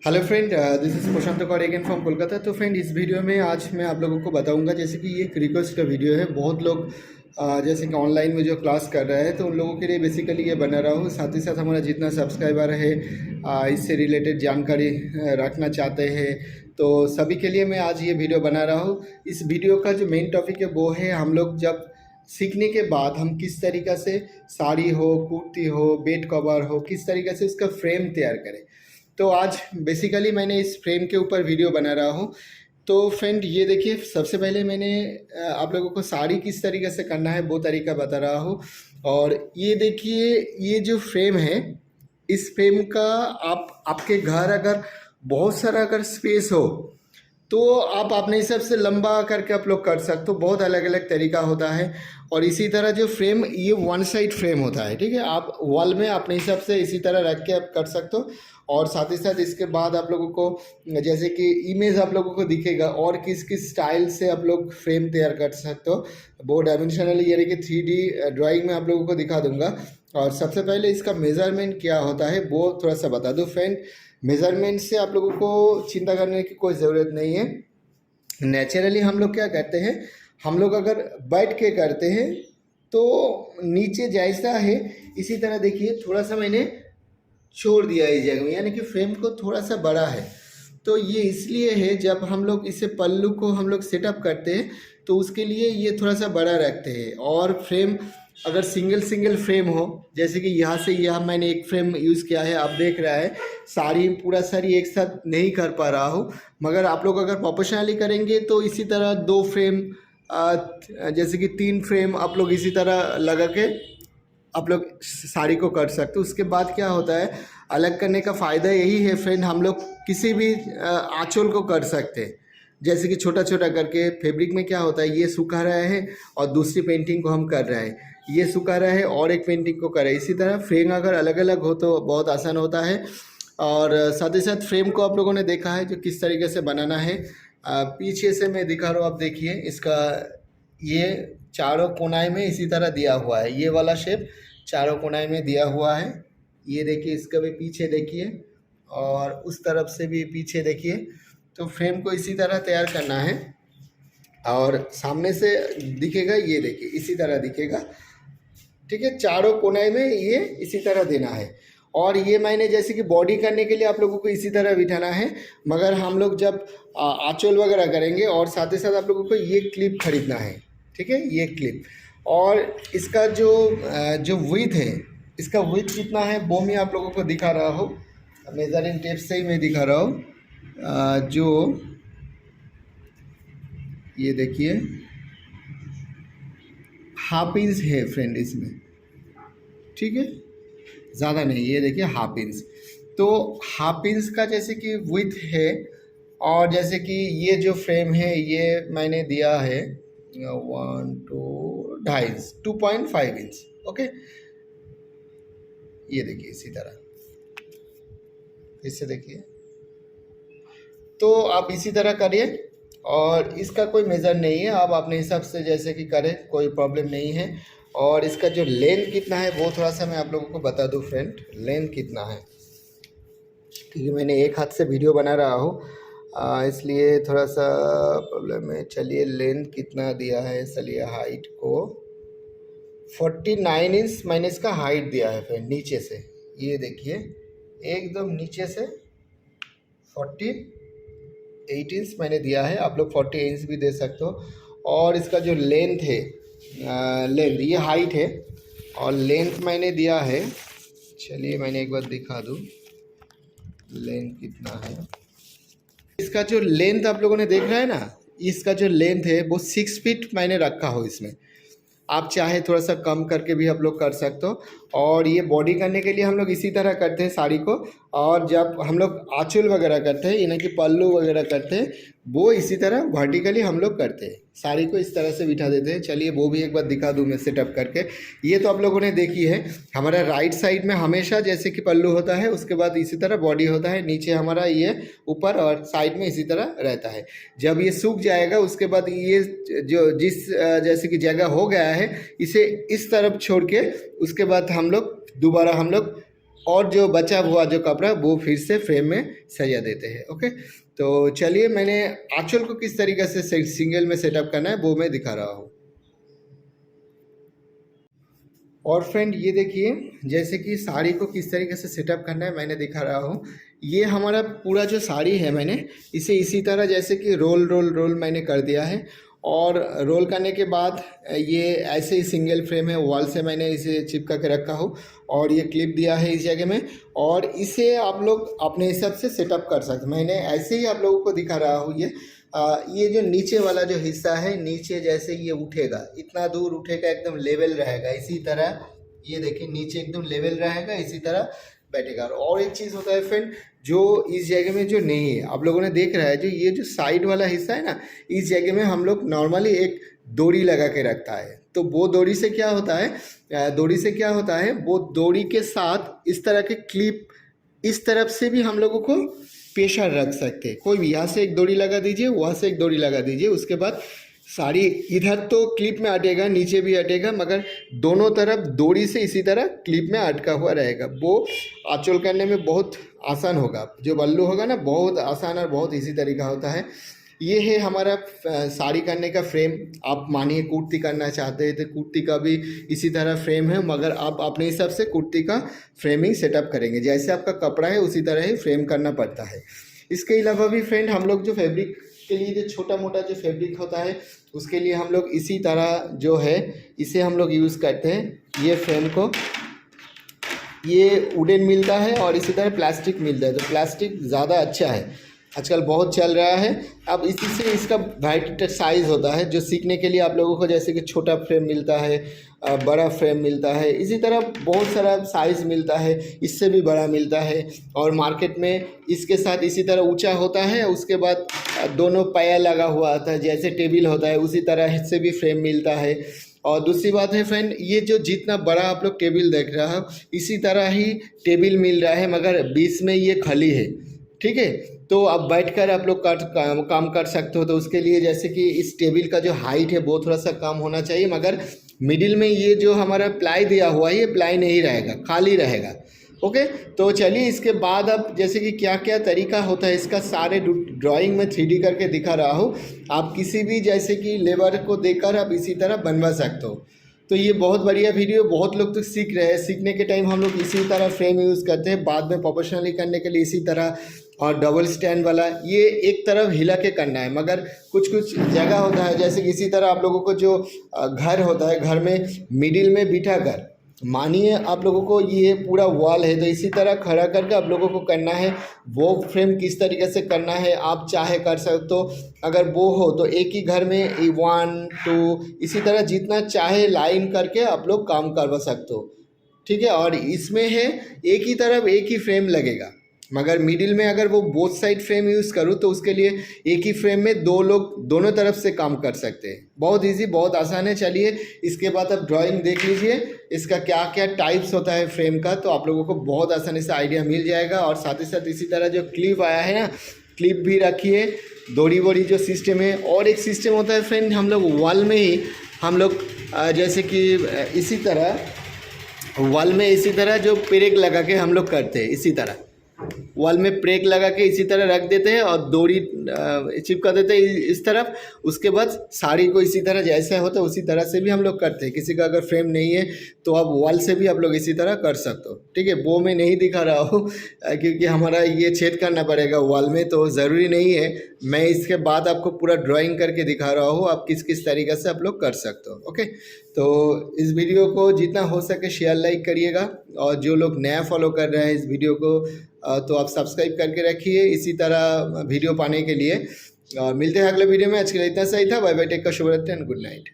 Hello friend, this is Prashant Kaur again from Kolkata. तो friend, इस video में आज मैं आप लोगों को बताऊंगा, जैसे कि ये एक रिक्वेस्ट का वीडियो है। बहुत लोग जैसे कि ऑनलाइन में जो क्लास कर रहे हैं, तो उन लोगों के लिए बेसिकली ये बना रहा हूँ। साथ ही साथ हमारा जितना सब्सक्राइबर है इससे रिलेटेड जानकारी रखना चाहते हैं, तो सभी के लिए मैं आज ये वीडियो बना रहा हूँ। इस वीडियो का जो मेन टॉपिक है वो है, हम लोग जब सीखने के बाद हम किस तरीक़ा से साड़ी हो, कुर्ती हो, बेड कवर हो, किस तरीक़े से उसका फ्रेम तैयार करें। तो आज बेसिकली मैंने इस फ्रेम के ऊपर वीडियो बना रहा हूँ। तो फ्रेंड, ये देखिए, सबसे पहले मैंने आप लोगों को साड़ी किस तरीके से करना है वो तरीका बता रहा हूँ। और ये देखिए, ये जो फ्रेम है, इस फ्रेम का आपके घर अगर बहुत सारा अगर स्पेस हो, तो आप अपने हिसाब से लंबा करके आप लोग कर सकते हो। बहुत अलग अलग तरीका होता है। और इसी तरह जो फ्रेम, ये वन साइड फ्रेम होता है, ठीक है। आप वॉल में अपने हिसाब से इसी तरह रख के आप कर सकते हो। और साथ ही साथ इसके बाद आप लोगों को जैसे कि इमेज आप लोगों को दिखेगा और किस किस स्टाइल से आप लोग फ्रेम तैयार कर सकते हो। वो डायमेंशनली यानी कि 3D ड्राइंग में आप लोगों को दिखा दूंगा। और सबसे पहले इसका मेज़रमेंट क्या होता है वो थोड़ा सा बता दूँ फ्रेंड। मेज़रमेंट से आप लोगों को चिंता करने की कोई ज़रूरत नहीं है। नेचुरली हम लोग क्या करते हैं, हम लोग अगर बैठ के करते हैं तो नीचे जैसा है इसी तरह देखिए, थोड़ा सा मैंने छोड़ दिया इस जगह में, यानी कि फ्रेम को थोड़ा सा बड़ा है। तो ये इसलिए है, जब हम लोग इसे पल्लू को हम लोग सेटअप करते हैं तो उसके लिए ये थोड़ा सा बड़ा रखते हैं। और फ्रेम अगर सिंगल सिंगल फ्रेम हो, जैसे कि यहाँ से यहाँ मैंने एक फ्रेम यूज़ किया है, आप देख रहा है साड़ी पूरा साड़ी एक साथ नहीं कर पा रहा हूँ। मगर आप लोग अगर प्रोपोर्शनली करेंगे तो इसी तरह 2 फ्रेम, जैसे कि 3 फ्रेम आप लोग इसी तरह लगा के आप लोग साड़ी को कर सकते हो। उसके बाद क्या होता है, अलग करने का फ़ायदा यही है फ्रेंड, हम लोग किसी भी आंचल को कर सकते हैं। जैसे कि छोटा छोटा करके फैब्रिक में क्या होता है, ये सूखा रहा है और दूसरी पेंटिंग को हम कर रहे हैं, ये सूखा रहा है और एक पेंटिंग को कर रहे हैं। इसी तरह फ्रेम अगर अलग अलग हो तो बहुत आसान होता है। और साथ ही साथ फ्रेम को आप लोगों ने देखा है जो किस तरीके से बनाना है। पीछे से मैं दिखा रहा हूँ, आप देखिए इसका, ये चारों कोनाई में इसी तरह दिया हुआ है। ये वाला शेप चारों कोनाई में दिया हुआ है। ये देखिए, इसका भी पीछे देखिए और उस तरफ से भी पीछे देखिए। तो फ्रेम को इसी तरह तैयार करना है और सामने से दिखेगा, ये देखिए इसी तरह दिखेगा, ठीक है। चारों कोनाई में ये इसी तरह देना है। और ये मैंने जैसे कि बॉडी करने के लिए आप लोगों को इसी तरह बिठाना है। मगर हम लोग जब आंचल वगैरह करेंगे, और साथ ही साथ आप लोगों को ये क्लिप खरीदना है, ठीक है, ये क्लिप। और इसका जो विड्थ है, इसका विड्थ कितना है वो मैं आप लोगों को दिखा रहा हूँ। मेजरिंग टेप से ही मैं दिखा रहा हूँ। जो ये देखिए, हाफ इंच है फ्रेंड इसमें, ठीक है, ज़्यादा नहीं। ये देखिए हाफ इंच, तो हाफ इंच का जैसे कि विड्थ है। और जैसे कि ये जो फ्रेम है ये मैंने दिया है 1 2 ढाई इंच, 2.5 इंच, ओके। ये देखिए इसी तरह, इससे देखिए, तो आप इसी तरह करिए। और इसका कोई मेज़र नहीं है, आप अपने हिसाब से जैसे कि करें, कोई प्रॉब्लम नहीं है। और इसका जो लेंथ कितना है वो थोड़ा सा मैं आप लोगों को बता दूं फ्रेंड, लेंथ कितना है, क्योंकि मैंने एक हाथ से वीडियो बना रहा हूँ, इसलिए थोड़ा सा प्रॉब्लम है। चलिए, लेंथ कितना दिया है, चलिए हाइट को 49 इंच मैंने इसका हाइट दिया है फ्रेंड, नीचे से। ये देखिए एकदम नीचे से 48 इंच मैंने दिया है, आप लोग 40 इंच भी दे सकते हो। और इसका जो लेंथ है, लेंथ ये हाइट है और लेंथ मैंने दिया है, चलिए मैंने एक बार दिखा दूँ लेंथ कितना है। इसका जो लेंथ आप लोगों ने देख रहा है ना, इसका जो लेंथ है वो 6 फीट मैंने रखा हो इसमें। आप चाहे थोड़ा सा कम करके भी आप लोग कर सकते हो। और ये बॉडी करने के लिए हम लोग इसी तरह करते हैं साड़ी को। और जब हम लोग आंचल वगैरह करते हैं, यानी कि पल्लू वगैरह करते हैं, वो इसी तरह वर्टिकली हम लोग करते हैं, साड़ी को इस तरह से बिठा देते हैं। चलिए वो भी एक बार दिखा दूँ मैं सेटअप करके। ये तो आप लोगों ने देखी है, हमारा राइट साइड में हमेशा जैसे कि पल्लू होता है, उसके बाद इसी तरह बॉडी होता है, नीचे हमारा ये ऊपर और साइड में इसी तरह रहता है। जब ये सूख जाएगा उसके बाद ये जो जैसे कि जगह हो गया है, इसे इस तरफ छोड़ के उसके बाद हम लोग दोबारा और जो बचा हुआ जो कपड़ा वो फिर से फ्रेम में सजा देते हैं। ओके, तो चलिए मैंने आंचल को किस तरीके से सिंगल में सेटअप करना है वो मैं दिखा रहा हूँ। और फ्रेंड ये देखिए, जैसे कि साड़ी को किस तरीके से सेटअप करना है मैंने दिखा रहा हूँ। ये हमारा पूरा जो साड़ी है मैंने इसे इसी तरह जैसे कि रोल रोल रोल मैंने कर दिया है। और रोल करने के बाद ये ऐसे ही सिंगल फ्रेम है, वॉल से मैंने इसे चिपका के रखा हूँ और ये क्लिप दिया है इस जगह में। और इसे आप लोग अपने हिसाब से सेटअप कर सकते हैं। मैंने ऐसे ही आप लोगों को दिखा रहा हूँ। ये जो नीचे वाला जो हिस्सा है, नीचे जैसे ये उठेगा, इतना दूर उठेगा, एकदम लेवल रहेगा। इसी तरह ये देखिए नीचे एकदम लेवल रहेगा, इसी तरह बैठेगा। और एक चीज़ होता है फ्रेंड, जो इस जगह में जो नहीं है, आप लोगों ने देख रहा है जो ये जो साइड वाला हिस्सा है ना, इस जगह में हम लोग नॉर्मली एक डोरी लगा के रखता है। तो वो डोरी से क्या होता है, वो डोरी के साथ इस तरह के क्लिप इस तरफ से भी हम लोगों को प्रेशर रख सकते हैं। कोई भी यहाँ से एक डोरी लगा दीजिए, वहाँ से एक डोरी लगा दीजिए, उसके बाद साड़ी इधर तो क्लिप में अटेगा, नीचे भी अटेगा, मगर दोनों तरफ डोरी से इसी तरह क्लिप में अटका हुआ रहेगा। वो आंचल करने में बहुत आसान होगा। जो बल्लू होगा ना, बहुत आसान और बहुत इजी तरीका होता है। ये है हमारा साड़ी करने का फ्रेम। आप मानिए कुर्ती करना चाहते हैं तो कुर्ती का भी इसी तरह फ्रेम है, मगर आप अपने हिसाब से कुर्ती का फ्रेमिंग सेटअप करेंगे। जैसे आपका कपड़ा है उसी तरह ही फ्रेम करना पड़ता है। इसके अलावा भी फ्रेंड हम लोग जो फैब्रिक के लिए जो छोटा मोटा जो फैब्रिक होता है उसके लिए हम लोग इसी तरह जो है इसे हम लोग यूज़ करते हैं। ये फ्रेम को ये वुडन मिलता है और इसी तरह प्लास्टिक मिलता है। तो प्लास्टिक ज़्यादा अच्छा है, आजकल बहुत चल रहा है। अब इसी से इसका वैरायटी साइज़ होता है, जो सीखने के लिए आप लोगों को जैसे कि छोटा फ्रेम मिलता है, बड़ा फ्रेम मिलता है, इसी तरह बहुत सारा साइज़ मिलता है, इससे भी बड़ा मिलता है। और मार्केट में इसके साथ इसी तरह ऊंचा होता है, उसके बाद दोनों पाया लगा हुआ आता है, जैसे टेबल होता है उसी तरह से भी फ्रेम मिलता है। और दूसरी बात है फ्रेंड, ये जो जितना बड़ा आप लोग टेबल देख रहा हो इसी तरह ही टेबल मिल रहा है, मगर बीच में ये खाली है। ठीक है, तो अब बैठकर आप लोग काम कर सकते हो। तो उसके लिए जैसे कि इस टेबल का जो हाइट है वो थोड़ा सा कम होना चाहिए, मगर मिडिल में ये जो हमारा प्लाई दिया हुआ है ये प्लाई नहीं रहेगा, खाली रहेगा। ओके, तो चलिए इसके बाद अब जैसे कि क्या क्या तरीका होता है इसका सारे ड्राइंग में 3D करके दिखा रहा हूँ। आप किसी भी जैसे कि लेबर को देखकर आप इसी तरह बनवा सकते हो। तो ये बहुत बढ़िया वीडियो, बहुत लोग तो सीख रहे हैं। सीखने के टाइम हम लोग इसी तरह फ्रेम यूज़ करते हैं, बाद में प्रोफेशनली करने के लिए इसी तरह। और डबल स्टैंड वाला ये एक तरफ हिला के करना है, मगर कुछ कुछ जगह होता है जैसे कि इसी तरह आप लोगों को जो घर होता है, घर में मिडिल में बिठा कर, मानिए आप लोगों को ये पूरा वॉल है तो इसी तरह खड़ा करके आप लोगों को करना है। वो फ्रेम किस तरीके से करना है आप चाहे कर सकते हो। अगर वो हो तो एक ही घर में 1 2 इसी तरह जितना चाहे लाइन करके आप लोग काम करवा सकते हो। ठीक है, और इसमें है एक ही तरफ एक ही फ्रेम लगेगा, मगर मिडिल में अगर वो बोथ साइड फ्रेम यूज़ करूँ तो उसके लिए एक ही फ्रेम में दो लोग दोनों तरफ से काम कर सकते हैं। बहुत इजी, बहुत आसान है। चलिए इसके बाद अब ड्राइंग देख लीजिए, इसका क्या क्या टाइप्स होता है फ्रेम का, तो आप लोगों को बहुत आसानी से आइडिया मिल जाएगा। और साथ ही साथ इसी तरह जो क्लिप आया है ना, क्लिप भी रखिए, डोरी वोरी जो सिस्टम है। और एक सिस्टम होता है फ्रेंड, हम लोग वॉल में ही हम लोग जैसे कि इसी तरह वॉल में इसी तरह जो पेरेक लगा के हम लोग करते हैं, इसी तरह वॉल में प्रेक लगा के इसी तरह रख देते हैं और डोरी चिपका देते हैं इस तरफ। उसके बाद साड़ी को इसी तरह जैसा होता है उसी तरह से भी हम लोग करते हैं। किसी का अगर फ्रेम नहीं है तो आप वॉल से भी आप लोग इसी तरह कर सकते हो। ठीक है, वो मैं नहीं दिखा रहा हूँ क्योंकि हमारा ये छेद करना पड़ेगा वॉल में, तो ज़रूरी नहीं है। मैं इसके बाद आपको पूरा ड्राइंग करके दिखा रहा हूँ, आप किस किस तरीके से आप लोग कर सकते हो। ओके, तो इस वीडियो को जितना हो सके शेयर लाइक करिएगा, और जो लोग नया फॉलो कर रहे हैं इस वीडियो को तो आप सब्सक्राइब करके रखिए इसी तरह वीडियो पाने के लिए। और मिलते हैं अगले वीडियो में। आज के लिए इतना सही था। बाय बाय, टेक का शुभ रात्रि एंड गुड नाइट।